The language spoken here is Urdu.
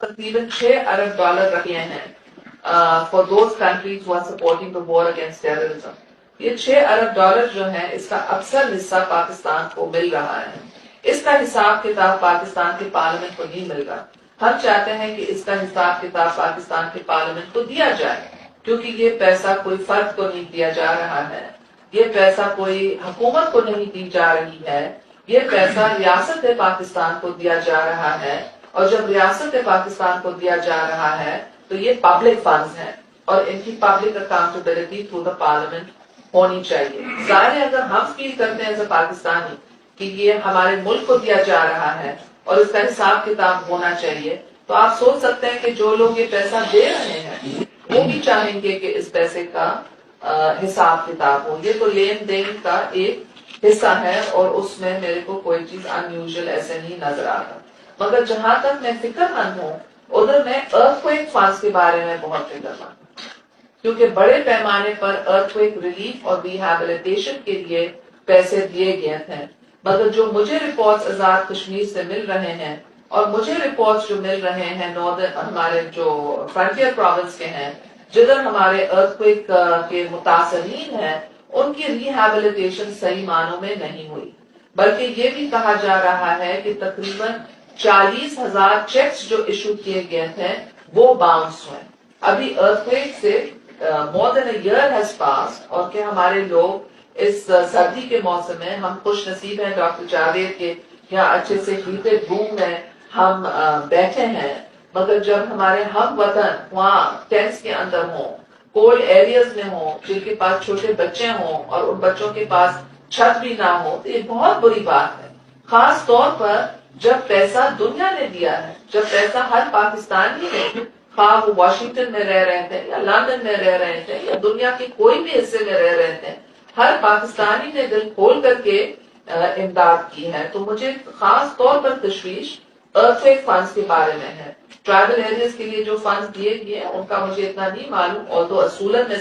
تقریباً 6 ارب ڈالر رکھے ہیں for those countries who are supporting the war against terrorism. یہ 6 ارب ڈالر جو ہے اس کا اکثر حصہ پاکستان کو مل رہا ہے. اس کا حساب کتاب پاکستان کے پارلیمنٹ کو نہیں مل رہا. ہم چاہتے ہیں کہ اس کا حساب کتاب پاکستان کے پارلیمنٹ کو دیا جائے, کیونکہ یہ پیسہ کوئی فرد کو نہیں دیا جا رہا ہے, یہ پیسہ کوئی حکومت کو نہیں دی جا رہی ہے, یہ پیسہ ریاست پاکستان کو دیا جا رہا ہے. اور جب ریاست پاکستان کو دیا جا رہا ہے تو یہ پبلک فنڈز ہیں اور ان کی public accountability through the parliament ہونی چاہیے. ظاہر اگر ہم فیل کرتے ہیں ایز اے پاکستانی کہ یہ ہمارے ملک کو دیا جا رہا ہے اور اس کا حساب کتاب ہونا چاہیے, تو آپ سوچ سکتے ہیں کہ جو لوگ یہ پیسہ دے رہے ہیں وہ بھی چاہیں گے کہ اس پیسے کا حساب کتاب ہو. یہ تو لین دین کا ایک حصہ ہے اور اس میں میرے کو کوئی چیز ان یوزول ایسے نہیں نظر آتا. مگر جہاں تک میں فکر مند ہوں ادھر میں ارتھکویک فنڈز کے بارے میں بہت فکر مند ہوں, کیونکہ بڑے پیمانے پر ارتھکویک ریلیف اور ریہیبلیٹیشن کے لیے پیسے دیے گئے تھے. مگر جو مجھے رپورٹس آزاد کشمیر سے مل رہے ہیں اور مجھے رپورٹس جو مل رہے ہیں ناردرن ہمارے جو فرنٹیئر پروونس کے ہیں جدھر ہمارے ارتھکویک کے متاثرین ہیں, ان کی ریہیبلیٹیشن صحیح معنوں میں نہیں ہوئی, بلکہ یہ بھی کہا جا رہا ہے کہ تقریباً 40,000 چیکس جو ایشو کیے گئے تھے وہ باؤنس ہوئے. ابھی ارتھکویک سے مور دین اے ایئر ہیز پاس, اور کہ ہمارے لوگ اس سردی کے موسم میں ہم خوش نصیب ہیں ڈاکٹر جاوید کے یہاں اچھے سے ہیٹڈ روم میں ہم بیٹھے ہیں. مگر جب ہمارے ہم وطن وہاں ٹینٹس کے اندر ہوں, کولڈ ایریاز میں ہوں, جن کے پاس چھوٹے بچے ہوں اور ان بچوں کے پاس چھت بھی نہ ہو, تو یہ بہت بری بات ہے. خاص طور پر جب پیسہ دنیا نے دیا ہے, جب پیسہ ہر پاکستانی نے, خواہ وہ واشنگٹن میں رہ رہے تھے یا لندن میں رہ رہے تھے یا دنیا کے کوئی بھی حصے میں رہ رہے تھے, ہر پاکستانی نے دل کھول کر کے امداد کی ہے. تو مجھے خاص طور پر تشویش ارتھکویک فنڈز کے بارے میں ہے. ٹرائبل ایریاز کے لیے جو فنڈز دیے گئے ہیں ان کا مجھے اتنا نہیں معلوم, اور تو اصولن میں